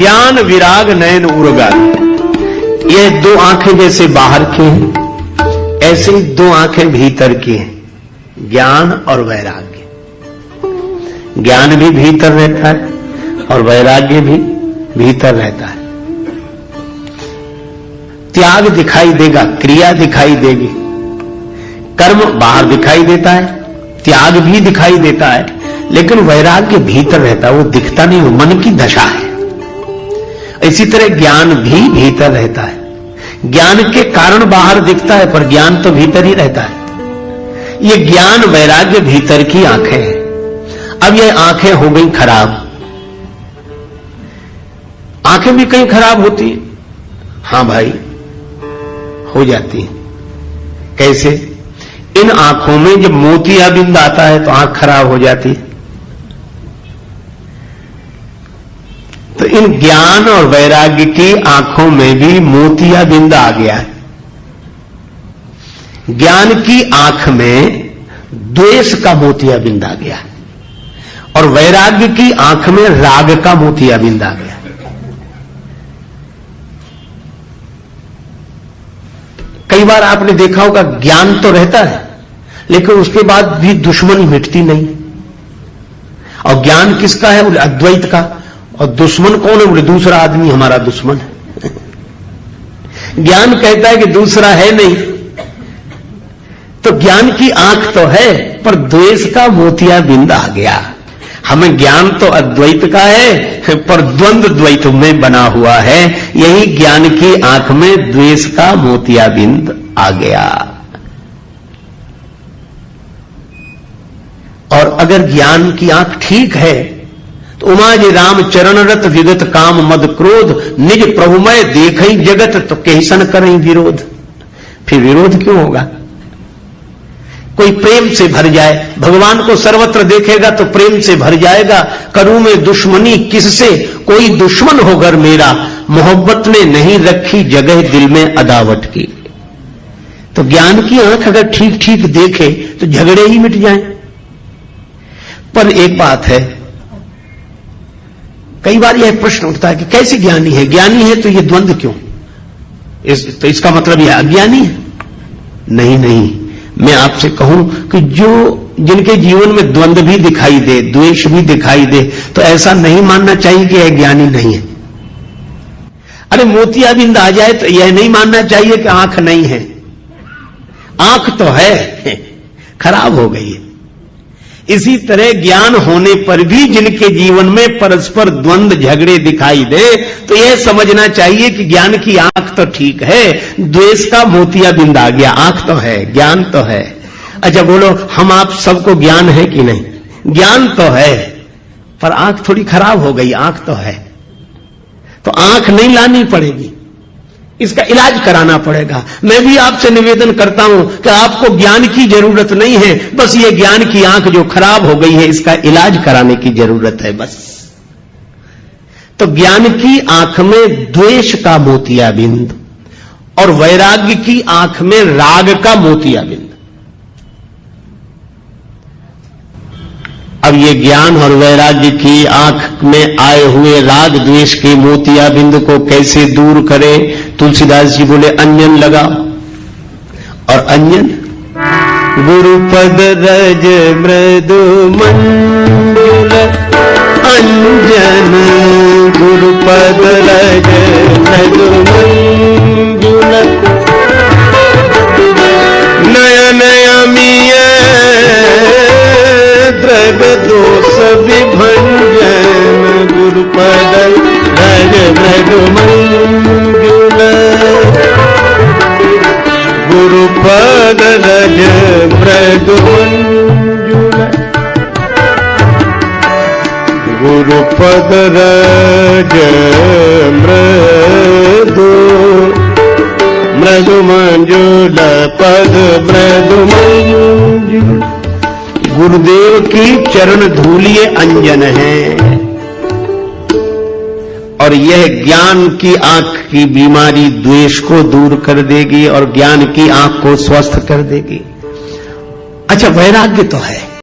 ज्ञान विराग नयन उर्गार, ये दो आंखें जैसे बाहर की हैं, ऐसे ही दो आंखें भीतर की हैं, ज्ञान और वैराग्य। ज्ञान भी भीतर रहता है और वैराग्य भी भीतर रहता है। त्याग दिखाई देगा, क्रिया दिखाई देगी, कर्म बाहर दिखाई देता है, त्याग भी दिखाई देता है, लेकिन वैराग्य भीतर रहता है, वो दिखता नहीं, वो मन की दशा है। इसी तरह ज्ञान भी भीतर रहता है, ज्ञान के कारण बाहर दिखता है, पर ज्ञान तो भीतर ही रहता है। ये ज्ञान वैराग्य भीतर की आंखें हैं। अब ये आंखें हो गई खराब, आंखें भी कहीं खराब होती है। हां भाई, हो जाती है। कैसे? इन आंखों में जब मोतियाबिंद आता है तो आंख खराब हो जाती है। तो इन ज्ञान और वैराग्य की आंखों में भी मोतियाबिंद आ गया है। ज्ञान की आंख में द्वेष का मोतियाबिंद आ गया है और वैराग्य की आंख में राग का मोतियाबिंद आ गया। कई बार आपने देखा होगा, ज्ञान तो रहता है लेकिन उसके बाद भी दुश्मनी मिटती नहीं। और ज्ञान किसका है? बोले अद्वैत का। और दुश्मन कौन है? बोले दूसरा आदमी हमारा दुश्मन है। ज्ञान कहता है कि दूसरा है नहीं। तो ज्ञान की आंख तो है, पर द्वेष का मोतियाबिंद आ गया। हमें ज्ञान तो अद्वैत का है, पर द्वंद्व द्वैत में बना हुआ है। यही ज्ञान की आंख में द्वेष का मोतियाबिंद आ गया। और अगर ज्ञान की आंख ठीक है तो उमाज राम चरण रत विगत काम मद क्रोध, निज प्रभुमय देखई जगत तो कैसन करें विरोध। फिर विरोध क्यों होगा? कोई प्रेम से भर जाए, भगवान को सर्वत्र देखेगा तो प्रेम से भर जाएगा। करूं में दुश्मनी किससे, कोई दुश्मन हो घर मेरा, मोहब्बत ने नहीं रखी जगह दिल में अदावत की। तो ज्ञान की आंख अगर ठीक ठीक देखे तो झगड़े ही मिट जाएं। पर एक बात है, कई बार यह प्रश्न उठता है कि कैसे ज्ञानी है? ज्ञानी है तो ये द्वंद्व क्यों? तो इसका मतलब यह अज्ञानी है? नहीं नहीं, मैं आपसे कहूं कि जिनके जीवन में द्वंद्व भी दिखाई दे, द्वेष भी दिखाई दे, तो ऐसा नहीं मानना चाहिए कि यह ज्ञानी नहीं है। अरे मोतियाबिंद आ जाए तो यह नहीं मानना चाहिए कि आंख नहीं है। आंख तो है, खराब हो गई है। इसी तरह ज्ञान होने पर भी जिनके जीवन में परस्पर द्वंद्व झगड़े दिखाई दे, तो यह समझना चाहिए कि ज्ञान की आंख तो ठीक है, द्वेष का मोतियाबिंद आ गया। आंख तो है, ज्ञान तो है। अच्छा बोलो, हम आप सबको ज्ञान है कि नहीं? ज्ञान तो है, पर आंख थोड़ी खराब हो गई। आंख तो है, तो आंख नहीं लानी पड़ेगी, इसका इलाज कराना पड़ेगा। मैं भी आपसे निवेदन करता हूं कि आपको ज्ञान की जरूरत नहीं है, बस ये ज्ञान की आंख जो खराब हो गई है, इसका इलाज कराने की जरूरत है बस। तो ज्ञान की आंख में द्वेष का मोतियाबिंद और वैराग्य की आंख में राग का मोतियाबिंद। अब ये ज्ञान और वैराग्य की आंख में आए हुए राग द्वेष के मोतियाबिंद को कैसे दूर करें? तुलसीदास जी बोले अंजन लगाओ। और अंजन गुरुपद रज मृदु मंजुल अंजन, गुरुपद रज मृदु मंजुल नयन अमीय द्रग दोष विभंजन, गुरुपद रज मृदु मंजुल, गुरुपद रज मृदु मंजुल, गुरुपद रज मृदु मृदु मंजुल, पद मृदु मंजुल। गुरुदेव की चरण धूलिए अंजन है। और यह ज्ञान की आंख की बीमारी द्वेष को दूर कर देगी और ज्ञान की आंख को स्वस्थ कर देगी। अच्छा, वैराग्य तो है,